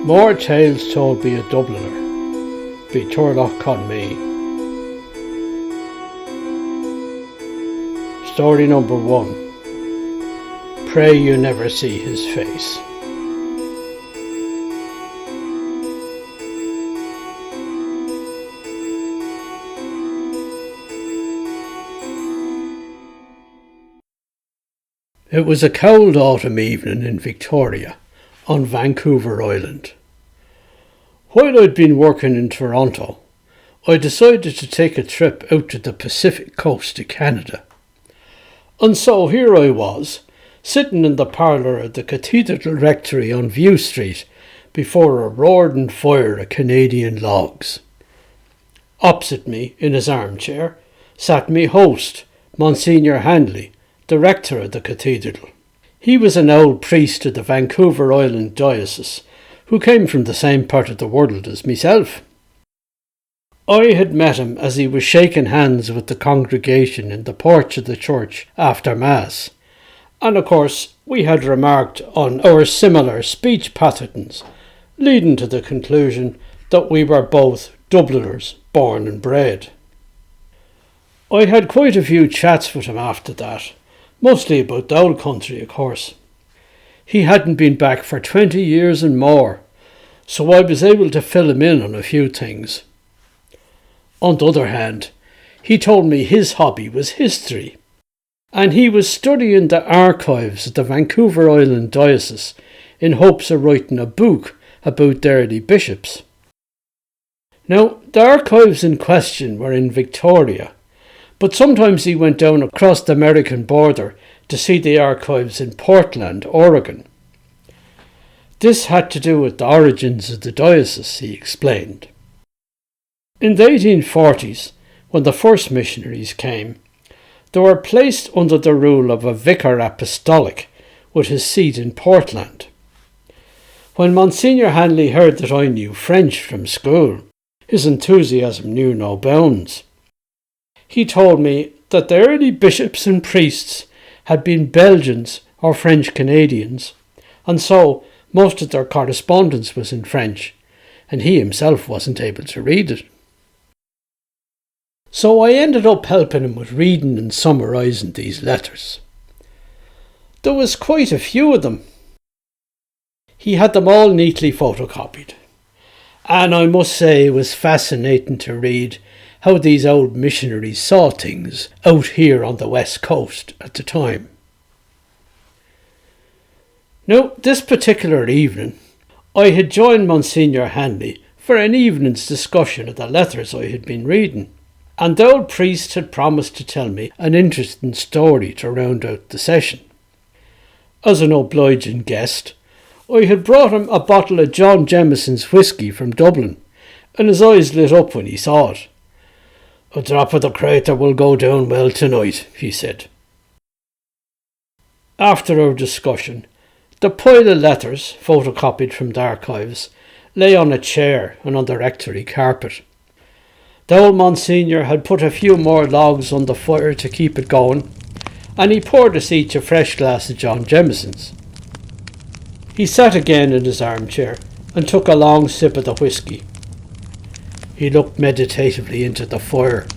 More Tales Told by a Dubliner by Turlough Conmee. Story number 1. Pray you never see his face. It was a cold autumn evening in Victoria, on Vancouver Island. While I'd been working in Toronto, I decided to take a trip out to the Pacific coast of Canada. And so here I was, sitting in the parlour of the Cathedral Rectory on View Street before a roaring fire of Canadian logs. Opposite me, in his armchair, sat me host, Monsignor Handley, the rector of the cathedral. He was an old priest of the Vancouver Island diocese who came from the same part of the world as myself. I had met him as he was shaking hands with the congregation in the porch of the church after Mass, and of course we had remarked on our similar speech patterns, leading to the conclusion that we were both Dubliners born and bred. I had quite a few chats with him after that, mostly about the old country, of course. He hadn't been back for 20 years and more, so I was able to fill him in on a few things. On the other hand, he told me his hobby was history, and he was studying the archives of the Vancouver Island diocese in hopes of writing a book about the early bishops. Now, the archives in question were in Victoria, but sometimes he went down across the American border to see the archives in Portland, Oregon. This had to do with the origins of the diocese, he explained. In the 1840s, when the first missionaries came, they were placed under the rule of a vicar apostolic with his seat in Portland. When Monsignor Handley heard that I knew French from school, his enthusiasm knew no bounds. He told me that the early bishops and priests had been Belgians or French Canadians, and so most of their correspondence was in French, and he himself wasn't able to read it. So I ended up helping him with reading and summarising these letters. There was quite a few of them. He had them all neatly photocopied, and I must say it was fascinating to read how these old missionaries saw things out here on the west coast at the time. Now, this particular evening, I had joined Monsignor Handley for an evening's discussion of the letters I had been reading, and the old priest had promised to tell me an interesting story to round out the session. As an obliging guest, I had brought him a bottle of John Jameson's whisky from Dublin, and his eyes lit up when he saw it. "A drop of the crater will go down well tonight," he said. After our discussion, the pile of letters, photocopied from the archives, lay on a chair and on the rectory carpet. The old Monsignor had put a few more logs on the fire to keep it going, and he poured us each a fresh glass of John Jameson's. He sat again in his armchair and took a long sip of the whisky. He looked meditatively into the fire.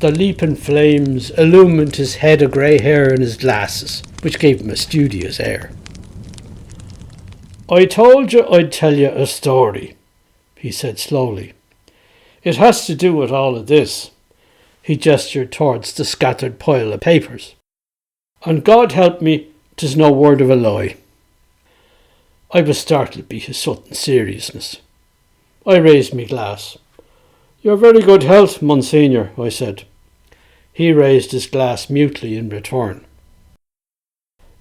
The leaping flames illumined his head of grey hair and his glasses, which gave him a studious air. "I told you I'd tell you a story," he said slowly. "It has to do with all of this." He gestured towards the scattered pile of papers. "And God help me, 'tis no word of a lie." I was startled by his sudden seriousness. I raised my glass. "Your very good health, Monsignor," I said. He raised his glass mutely in return.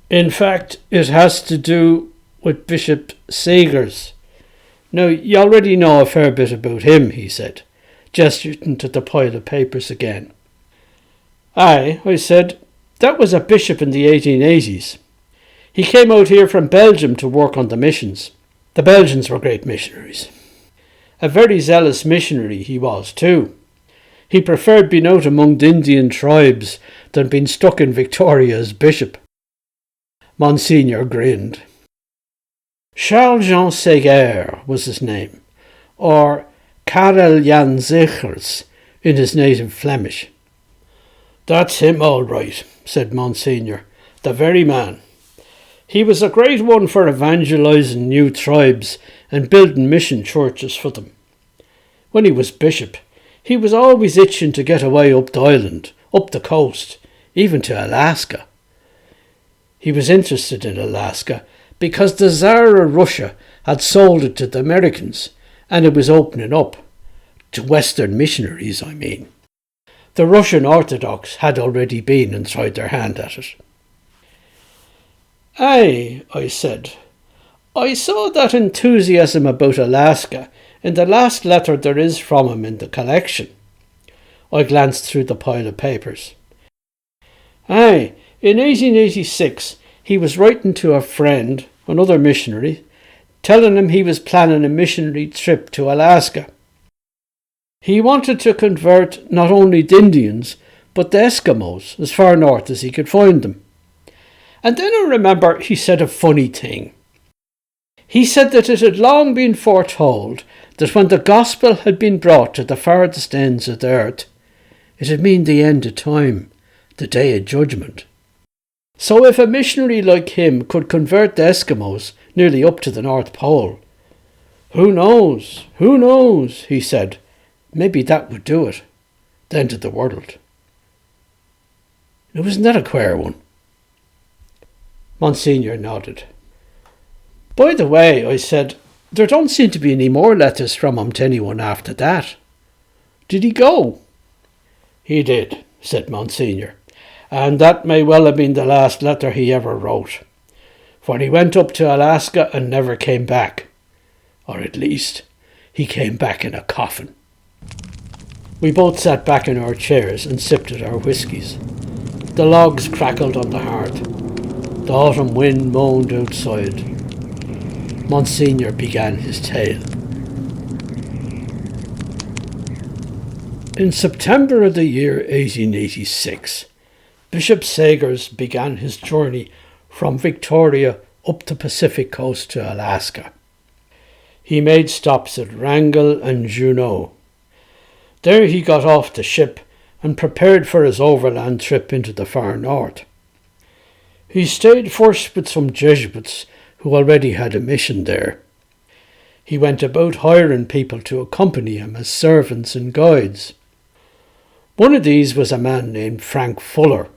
"In fact, it has to do with Bishop Sagers. Now, you already know a fair bit about him," he said, gesturing to the pile of papers again. "Aye," I said, "that was a bishop in the 1880s. He came out here from Belgium to work on the missions. The Belgians were great missionaries. A very zealous missionary he was too. He preferred being out among the Indian tribes than being stuck in Victoria as bishop." Monsignor grinned. Charles Jean Séguer was his name, or Karel Jan Zegers in his native Flemish. "That's him all right," said Monsignor, "the very man. He was a great one for evangelising new tribes and building mission churches for them. When he was bishop, he was always itching to get away up the island, up the coast, even to Alaska. He was interested in Alaska because the Tsar of Russia had sold it to the Americans, and it was opening up. To Western missionaries, I mean. The Russian Orthodox had already been and tried their hand at it." "Aye," I said. "I saw that enthusiasm about Alaska in the last letter there is from him in the collection." I glanced through the pile of papers. "Aye, in 1886 he was writing to a friend, another missionary, telling him he was planning a missionary trip to Alaska. He wanted to convert not only the Indians, but the Eskimos as far north as he could find them. And then I remember he said a funny thing. He said that it had long been foretold that when the gospel had been brought to the farthest ends of the earth, it would mean the end of time, the day of judgment. So if a missionary like him could convert the Eskimos nearly up to the North Pole, who knows, he said, maybe that would do it, the end of the world. Now, isn't that a queer one?" Monsignor nodded. "By the way," I said, "there don't seem to be any more letters from him to anyone after that. Did he go?" "He did," said Monsignor, "and that may well have been the last letter he ever wrote. For he went up to Alaska and never came back. Or at least, he came back in a coffin." We both sat back in our chairs and sipped at our whiskies. The logs crackled on the hearth. The autumn wind moaned outside. Monsignor began his tale. In September of the year 1886, Bishop Segers began his journey from Victoria up the Pacific coast to Alaska. He made stops at Wrangell and Juneau. There he got off the ship and prepared for his overland trip into the far north. He stayed first with some Jesuits who already had a mission there. He went about hiring people to accompany him as servants and guides. One of these was a man named Frank Fuller.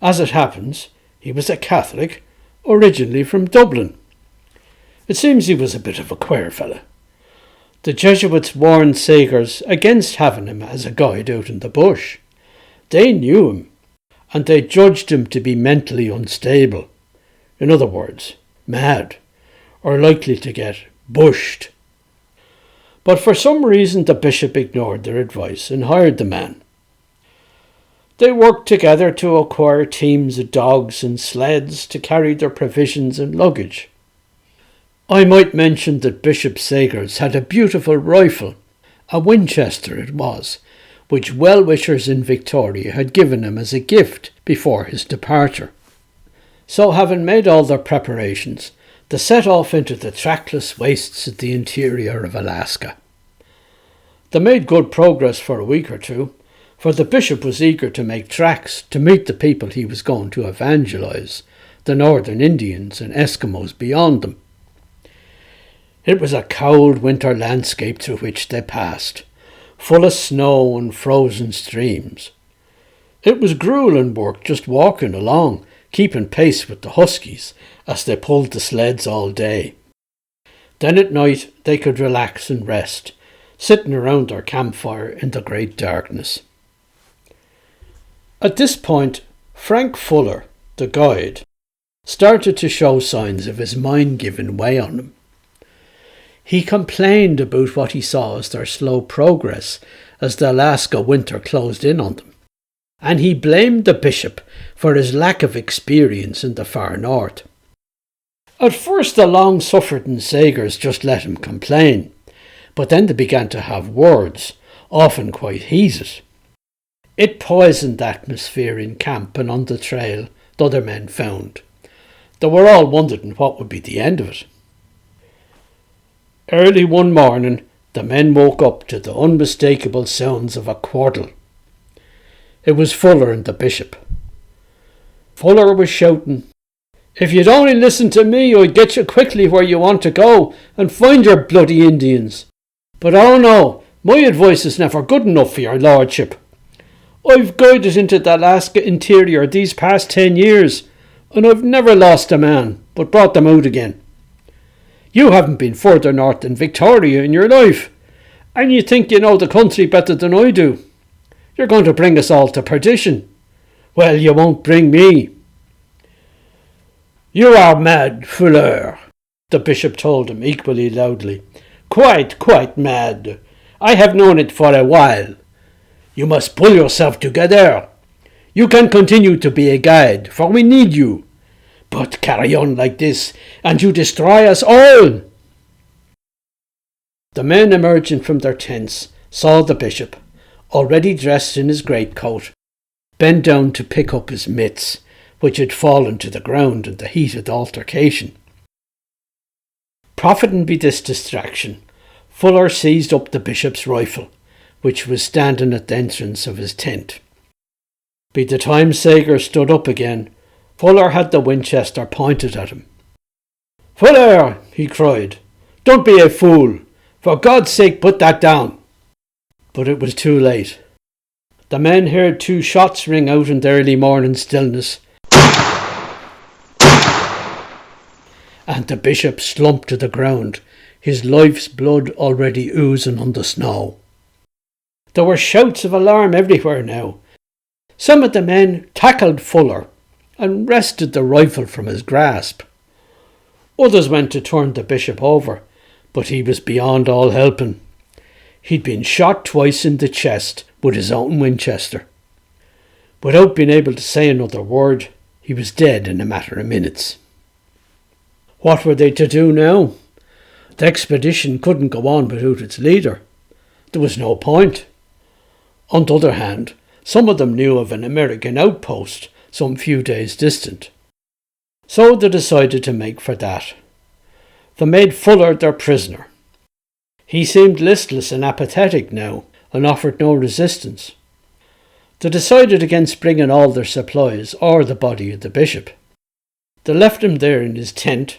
As it happens, he was a Catholic, originally from Dublin. It seems he was a bit of a queer fella. The Jesuits warned Segers against having him as a guide out in the bush. They knew him, and they judged him to be mentally unstable. In other words, mad, or likely to get bushed. But for some reason the bishop ignored their advice and hired the man. They worked together to acquire teams of dogs and sleds to carry their provisions and luggage. I might mention that Bishop Segers had a beautiful rifle, a Winchester it was, which well-wishers in Victoria had given him as a gift before his departure. So having made all their preparations, they set off into the trackless wastes of the interior of Alaska. They made good progress for a week or two, for the bishop was eager to make tracks to meet the people he was going to evangelise, the northern Indians and Eskimos beyond them. It was a cold winter landscape through which they passed, full of snow and frozen streams. It was gruelling work just walking along, keeping pace with the huskies as they pulled the sleds all day. Then at night they could relax and rest, sitting around their campfire in the great darkness. At this point, Frank Fuller, the guide, started to show signs of his mind giving way on him. He complained about what he saw as their slow progress as the Alaska winter closed in on them, and he blamed the bishop for his lack of experience in the far north. At first the long-suffering Segers just let him complain, but then they began to have words, often quite heated. It poisoned the atmosphere in camp and on the trail, the other men found. They were all wondering what would be the end of it. Early one morning, the men woke up to the unmistakable sounds of a quarrel. It was Fuller and the bishop. Fuller was shouting, "If you'd only listen to me, I'd get you quickly where you want to go and find your bloody Indians. But oh no, my advice is never good enough for your lordship. I've guided into the Alaska interior these past 10 years, and I've never lost a man, but brought them out again. You haven't been further north than Victoria in your life, and you think you know the country better than I do. You're going to bring us all to perdition. Well, you won't bring me." "You are mad, Fuller," the bishop told him equally loudly. Quite mad. I have known it for a while. You must pull yourself together. You can continue to be a guide, for we need you. But carry on like this, and you destroy us all." The men emerging from their tents saw the bishop, already dressed in his greatcoat, bend down to pick up his mitts, which had fallen to the ground in the heated altercation. Profiting by this distraction, Fuller seized up the bishop's rifle, which was standing at the entrance of his tent. By the time Sager stood up again, Fuller had the Winchester pointed at him. "Fuller," he cried, "don't be a fool. For God's sake, put that down." But it was too late. The men heard 2 shots ring out in the early morning stillness, and the bishop slumped to the ground, his life's blood already oozing on the snow. There were shouts of alarm everywhere now. Some of the men tackled Fuller and wrested the rifle from his grasp. Others went to turn the bishop over, but he was beyond all helping. He'd been shot twice in the chest with his own Winchester. Without being able to say another word, he was dead in a matter of minutes. What were they to do now? The expedition couldn't go on without its leader. There was no point. On the other hand, some of them knew of an American outpost some few days distant. So they decided to make for that. They made Fuller their prisoner. He seemed listless and apathetic now, and offered no resistance. They decided against bringing all their supplies or the body of the bishop. They left him there in his tent,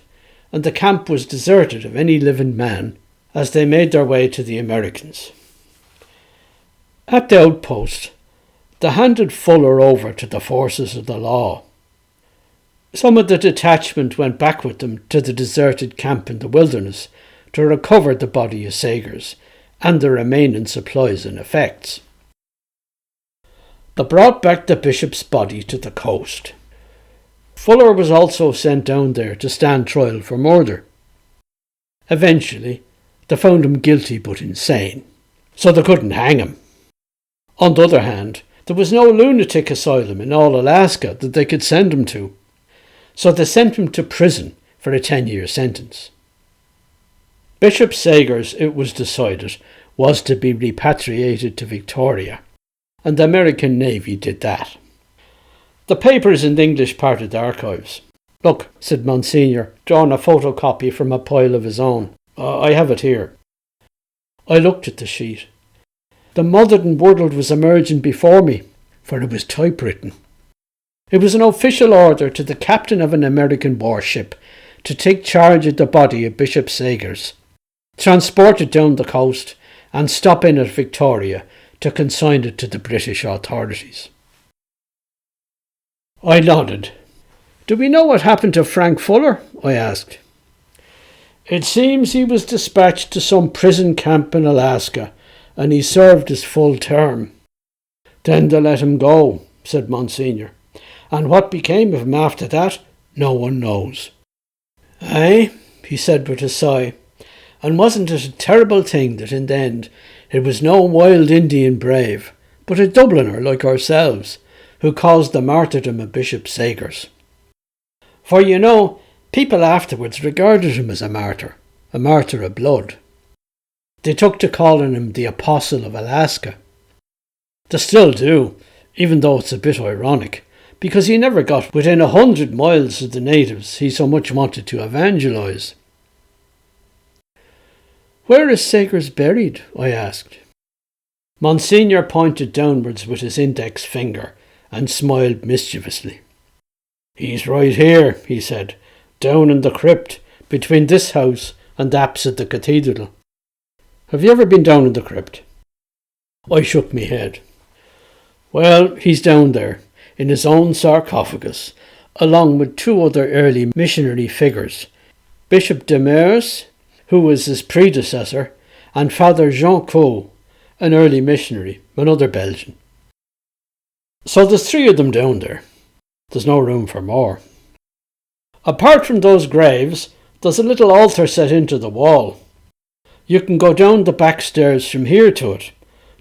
and the camp was deserted of any living man as they made their way to the Americans. At the outpost, they handed Fuller over to the forces of the law. Some of the detachment went back with them to the deserted camp in the wilderness to recover the body of Sagers and the remaining supplies and effects. They brought back the bishop's body to the coast. Fuller was also sent down there to stand trial for murder. Eventually, they found him guilty but insane, so they couldn't hang him. On the other hand, there was no lunatic asylum in all Alaska that they could send him to, so they sent him to prison for a 10-year sentence. Bishop Sagers, it was decided, was to be repatriated to Victoria, and the American Navy did that. The paper is in the English part of the archives. "Look," said Monsignor, drawing a photocopy from a pile of his own. "I have it here." I looked at the sheet. The modern world was emerging before me, for it was typewritten. It was an official order to the captain of an American warship to take charge of the body of Bishop Sagers, transport it down the coast, and stop in at Victoria to consign it to the British authorities. I nodded. "Do we know what happened to Frank Fuller?" I asked. "It seems he was dispatched to some prison camp in Alaska, and he served his full term. Then they let him go," said Monsignor. "And what became of him after that, no one knows." "Aye," he said with a sigh. "And wasn't it a terrible thing that in the end it was no wild Indian brave, but a Dubliner like ourselves, who caused the martyrdom of Bishop Sagers? For you know, people afterwards regarded him as a martyr of blood. They took to calling him the Apostle of Alaska. They still do, even though it's a bit ironic, because he never got within 100 miles of the natives he so much wanted to evangelise. "Where is Sagers buried?" I asked. Monsignor pointed downwards with his index finger and smiled mischievously. "He's right here," he said, "down in the crypt, between this house and the apse of the cathedral. Have you ever been down in the crypt?" I shook my head. "Well, he's down there, in his own sarcophagus, along with two other early missionary figures, Bishop Demers, who was his predecessor, and Father Jean Caux, an early missionary, another Belgian. So there's 3 of them down there. There's no room for more. Apart from those graves, there's a little altar set into the wall. You can go down the back stairs from here to it,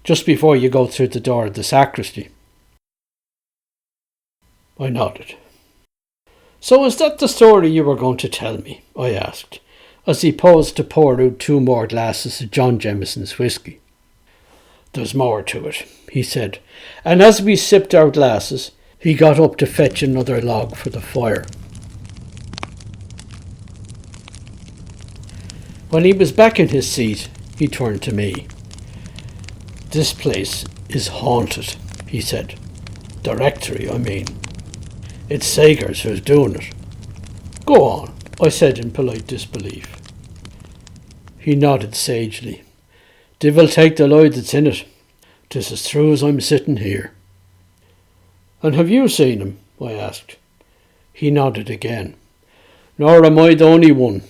just before you go through the door of the sacristy." I nodded. "So is that the story you were going to tell me?" I asked, as he paused to pour out 2 more glasses of John Jameson's whisky. "There's more to it," he said, and as we sipped our glasses, he got up to fetch another log for the fire. When he was back in his seat, he turned to me. "This place is haunted," he said. "The rectory, I mean. It's Sagers who's doing it." "Go on," I said in polite disbelief. He nodded sagely. "Divil take the lie that's in it. 'Tis as true as I'm sitting here." "And have you seen him?" I asked. He nodded again. "Nor am I the only one.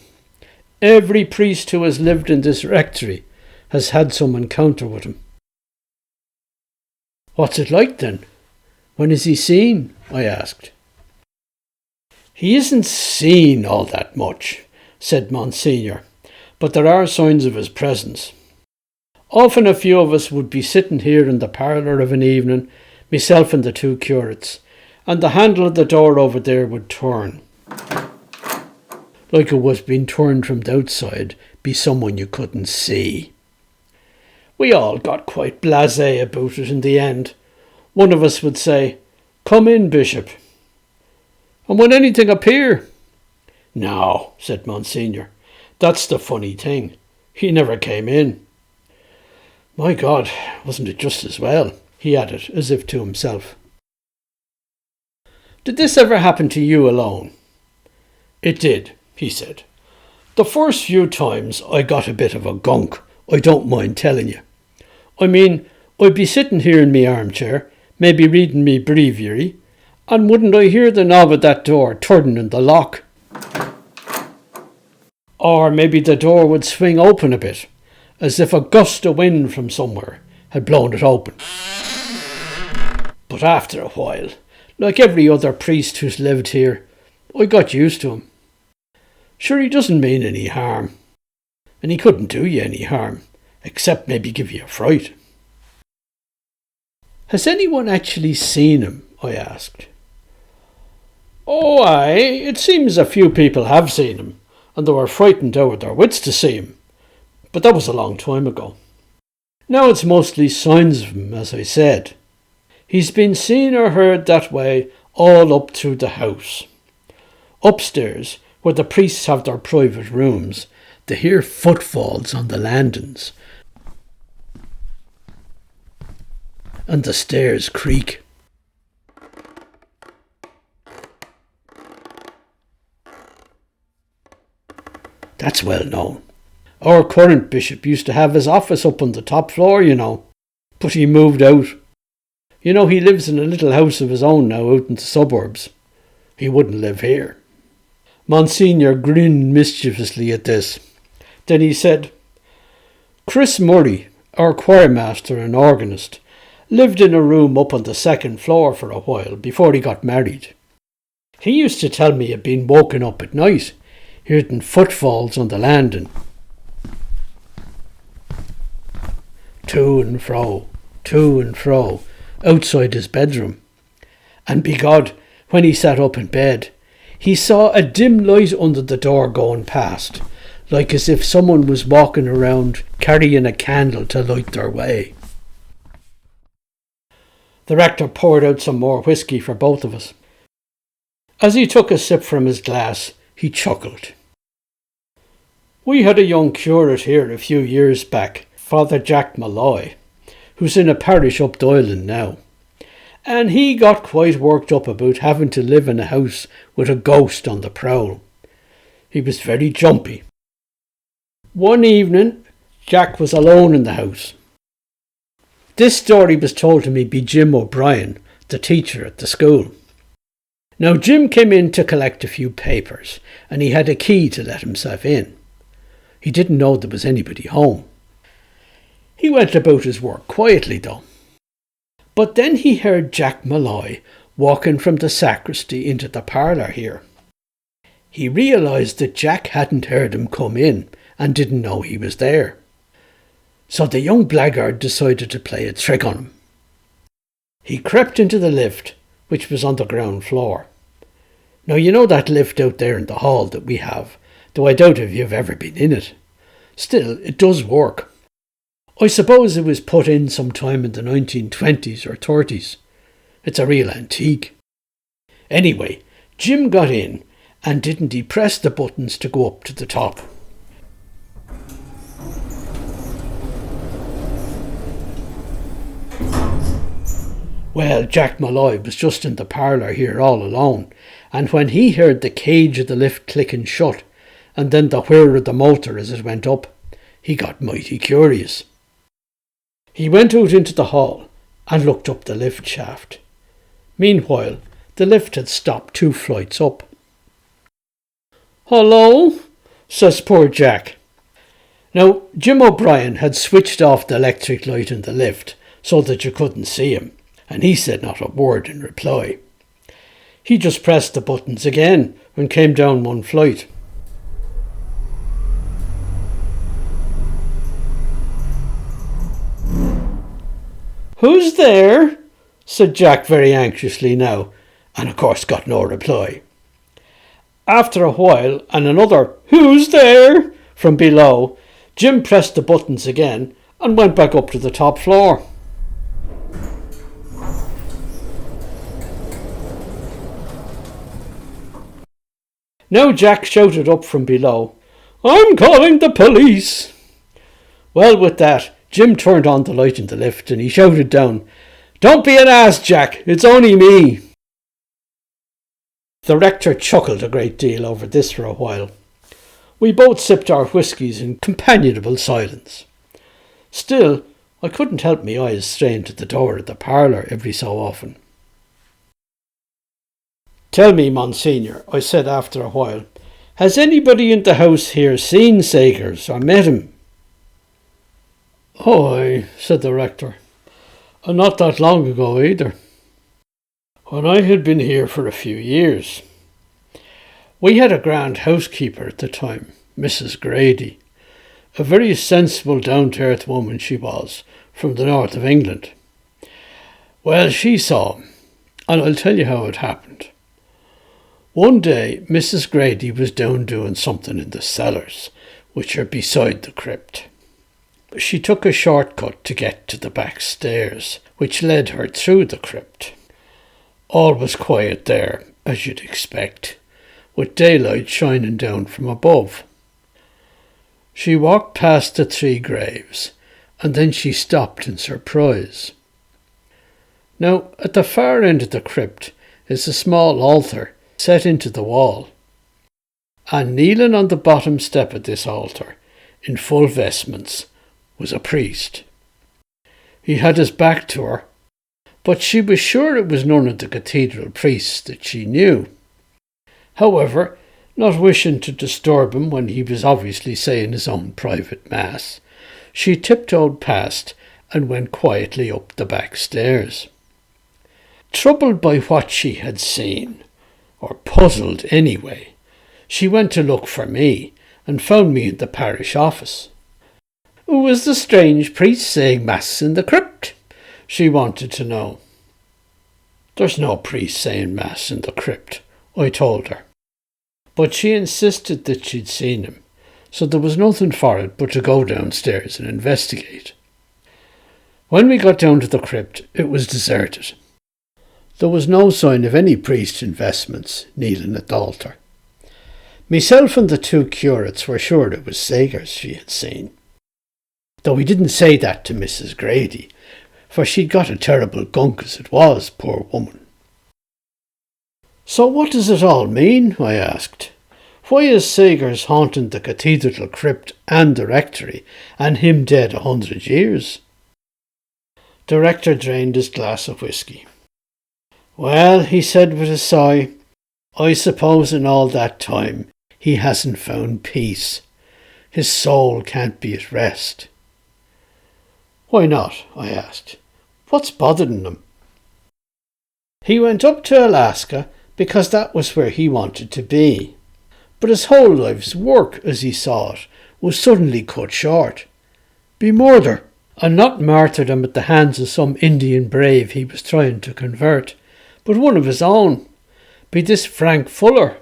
Every priest who has lived in this rectory has had some encounter with him." "What's it like then? When is he seen?" I asked. "He isn't seen all that much," said Monsignor, "but there are signs of his presence. Often a few of us would be sitting here in the parlour of an evening, myself and the 2 curates, and the handle of the door over there would turn, like it was being turned from the outside, be someone you couldn't see. We all got quite blasé about it in the end. One of us would say, 'Come in, Bishop.' And would anything appear?" "No," said Monsignor. "That's the funny thing. He never came in." "My God, wasn't it just as well?" he added, as if to himself. "Did this ever happen to you alone?" "It did," he said. "The first few times I got a bit of a gunk, I don't mind telling you. I mean, I'd be sitting here in me armchair, maybe reading me breviary, and wouldn't I hear the knob of that door turning in the lock? Or maybe the door would swing open a bit, as if a gust of wind from somewhere had blown it open. But after a while, like every other priest who's lived here, I got used to him. Sure, he doesn't mean any harm, and he couldn't do you any harm, except maybe give you a fright." "Has anyone actually seen him?" I asked. "Oh, aye, it seems a few people have seen him, and they were frightened out of their wits to see him, but that was a long time ago. Now it's mostly signs of him, as I said. He's been seen or heard that way all up through the house. Upstairs, where the priests have their private rooms, they hear footfalls on the landings, and the stairs creak. That's well known. Our current bishop used to have his office up on the top floor, you know, but he moved out. You know, he lives in a little house of his own now out in the suburbs. He wouldn't live here." Monsignor grinned mischievously at this. Then he said, "Chris Murray, our choirmaster and organist, lived in a room up on the 2nd floor for a while before he got married. He used to tell me he'd been woken up at night, hearing footfalls on the landing. To and fro, outside his bedroom. And begod, when he sat up in bed, he saw a dim light under the door going past, like as if someone was walking around carrying a candle to light their way." The rector poured out some more whisky for both of us, As he took a sip from his glass, he chuckled. We had a young curate here a few years back, Father Jack Malloy, who's in a parish up Dublin now. And he got quite worked up about having to live in a house with a ghost on the prowl. He was very jumpy. One evening, Jack was alone in the house. This story was told to me by Jim O'Brien, the teacher at the school. Now Jim came in to collect a few papers, and he had a key to let himself in. He didn't know there was anybody home. He went about his work quietly though. But then he heard Jack Malloy walking from the sacristy into the parlour here. He realised that Jack hadn't heard him come in and didn't know he was there. So the young blackguard decided to play a trick on him. He crept into the lift, which was on the ground floor. Now you know that lift out there in the hall that we have, though I doubt if you've ever been in it. Still, it does work. I suppose it was put in sometime in the 1920s or 30s. It's a real antique. Anyway, Jim got in, and didn't he press the buttons to go up to the top? Well, Jack Malloy was just in the parlour here all alone, and when he heard the cage of the lift clicking shut, and then the whir of the motor as it went up, he got mighty curious. He went out into the hall and looked up the lift shaft. Meanwhile, the lift had stopped 2 flights up. "Hello?" says poor Jack. Now, Jim O'Brien had switched off the electric light in the lift so that you couldn't see him, and he said not a word in reply. He just pressed the buttons again and came down 1 flight. "Who's there?" said Jack very anxiously now, and of course got no reply. After a while, and another "Who's there?" from below, Jim pressed the buttons again and went back up to the top floor. Now Jack shouted up from below, "I'm calling the police!" Well, with that, Jim turned on the light in the lift and he shouted down, "Don't be an ass, Jack, it's only me." The rector chuckled a great deal over this for a while. We both sipped our whiskies in companionable silence. Still, I couldn't help my eyes straying to the door of the parlour every so often. "Tell me, Monsignor," I said after a while, "has anybody in the house here seen Sagers or met him?" "Aye," said the rector, "and not that long ago either, when I had been here for a few years. We had a grand housekeeper at the time, Mrs. Grady, a very sensible down-to-earth woman she was, from the north of England. Well, she saw him, and I'll tell you how it happened. One day Mrs. Grady was down doing something in the cellars, which are beside the crypt. She took a shortcut to get to the back stairs, which led her through the crypt. All was quiet there, as you'd expect, with daylight shining down from above. She walked past the 3 graves, and then she stopped in surprise. Now, at the far end of the crypt is a small altar set into the wall, and kneeling on the bottom step of this altar, in full vestments, was a priest. He had his back to her, but she was sure it was none of the cathedral priests that she knew. However, not wishing to disturb him when he was obviously saying his own private mass, she tiptoed past and went quietly up the back stairs. Troubled by what she had seen, or puzzled anyway, she went to look for me and found me in the parish office. "Who was the strange priest saying mass in the crypt?" she wanted to know. "There's no priest saying mass in the crypt," I told her. But she insisted that she'd seen him, so there was nothing for it but to go downstairs and investigate. When we got down to the crypt, it was deserted. There was no sign of any priest's investments kneeling at the altar. Myself and the two curates were sure it was Sagers she had seen, though we didn't say that to Mrs. Grady, for she'd got a terrible gunk as it was, poor woman. "So what does it all mean?" I asked. "Why is Sagers haunting the cathedral crypt and the rectory, and him dead 100 years? The rector drained his glass of whisky. "Well," he said with a sigh, "I suppose in all that time he hasn't found peace. His soul can't be at rest." "Why not?" I asked. "What's bothering him?" "He went up to Alaska because that was where he wanted to be. But his whole life's work, as he saw it, was suddenly cut short. Be murder, and not martyrdom at the hands of some Indian brave he was trying to convert, but one of his own. Be this Frank Fuller,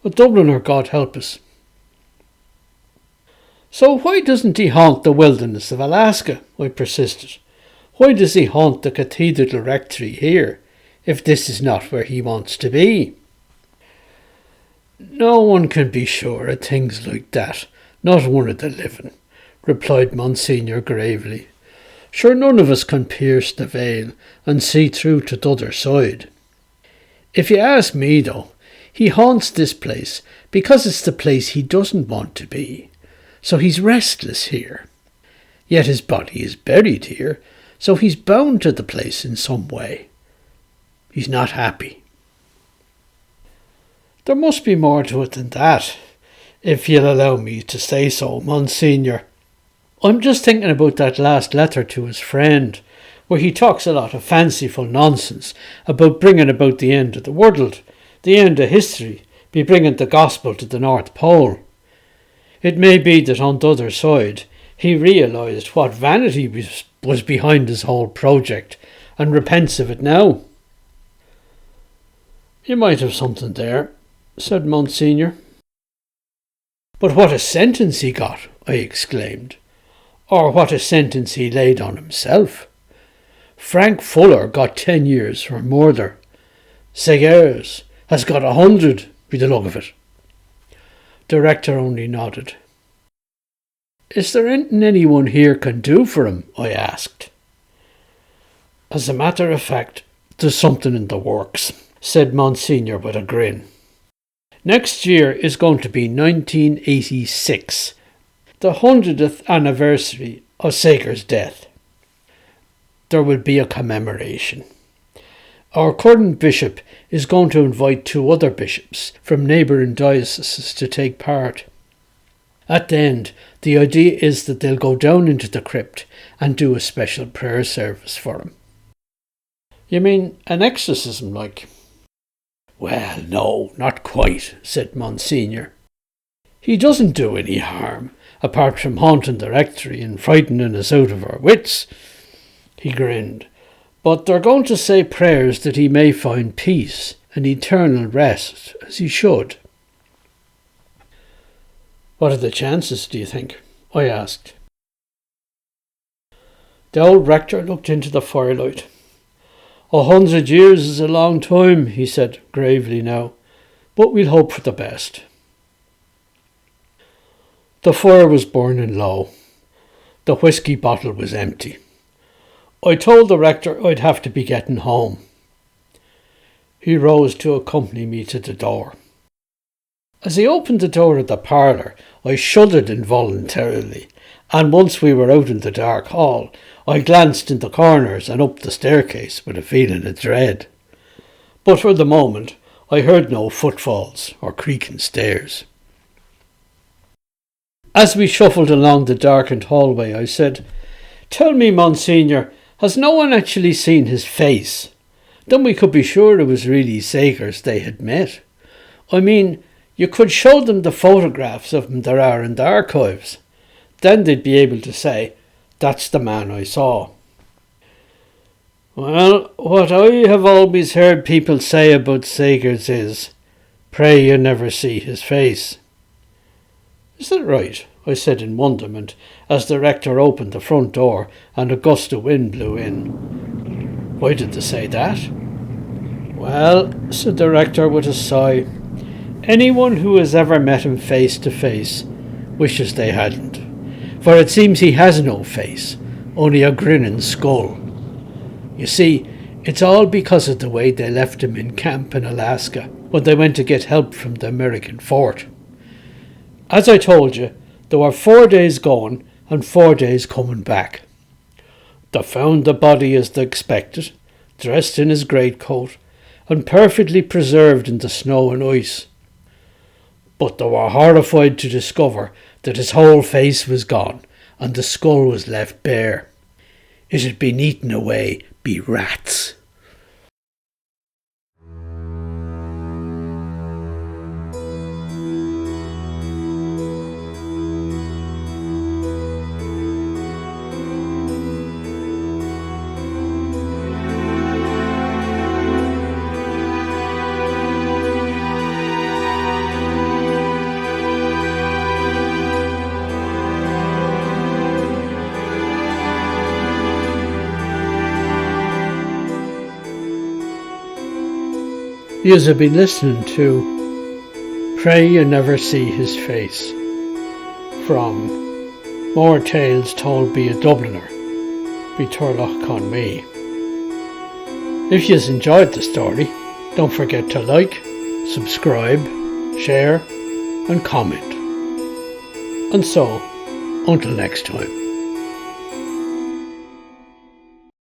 a Dubliner, God help us." "So why doesn't he haunt the wilderness of Alaska?" I persisted. "Why does he haunt the cathedral rectory here, if this is not where he wants to be?" "No one can be sure of things like that, not one of the living," replied Monsignor gravely. "Sure, none of us can pierce the veil and see through to the other side. If you ask me, though, he haunts this place because it's the place he doesn't want to be, so he's restless here. Yet his body is buried here, so he's bound to the place in some way. He's not happy." "There must be more to it than that, if you'll allow me to say so, Monsignor. I'm just thinking about that last letter to his friend, where he talks a lot of fanciful nonsense about bringing about the end of the world, the end of history, be bringing the gospel to the North Pole. It may be that on the other side he realised what vanity was behind his whole project and repents of it now." "You might have something there," said Monsignor. "But what a sentence he got!" I exclaimed. "Or what a sentence he laid on himself. Frank Fuller got 10 years for murder. Sagers has got 100, by the look of it." The rector only nodded. "Is there anything anyone here can do for him?" I asked. "As a matter of fact, there's something in the works," said Monsignor with a grin. "Next year is going to be 1986, the 100th anniversary of Sagers' death. There will be a commemoration. Our current bishop is going to invite 2 other bishops from neighbouring dioceses to take part. At the end, the idea is that they'll go down into the crypt and do a special prayer service for him." "You mean an exorcism, like?" "Well, no, not quite," said Monsignor. "He doesn't do any harm, apart from haunting the rectory and frightening us out of our wits." He grinned. "But they're going to say prayers that he may find peace and eternal rest, as he should." "What are the chances, do you think?" I asked. The old rector looked into the firelight. 100 years is a long time," he said gravely now, "but we'll hope for the best." The fire was burning low. The whisky bottle was empty. I told the rector I'd have to be getting home. He rose to accompany me to the door. As he opened the door of the parlour, I shuddered involuntarily, and once we were out in the dark hall, I glanced in the corners and up the staircase with a feeling of dread. But for the moment, I heard no footfalls or creaking stairs. As we shuffled along the darkened hallway, I said, "Tell me, Monsignor, has no one actually seen his face? Then we could be sure it was really Sagers they had met. I mean, you could show them the photographs of him there are in the archives. Then they'd be able to say, 'That's the man I saw.'" "Well, what I have always heard people say about Sagers is, 'Pray you never see his face.'" "Is that right?" I said in wonderment, as the rector opened the front door and a gust of wind blew in. "Why did they say that?" Well, said the rector with a sigh, anyone who has ever met him face to face wishes they hadn't, for it seems he has no face, only a grinning skull. You see, it's all because of the way they left him in camp in Alaska when they went to get help from the American fort. As I told you, there were 4 days going and 4 days coming back. They found the body as they expected, dressed in his greatcoat and perfectly preserved in the snow and ice. But they were horrified to discover that his whole face was gone and the skull was left bare. It had been eaten away by rats. Yous have been listening to Pray You Never See His Face from More Tales Told by a Dubliner by Turlough Conmee. If yous enjoyed the story, don't forget to like, subscribe, share and comment. And so, until next time.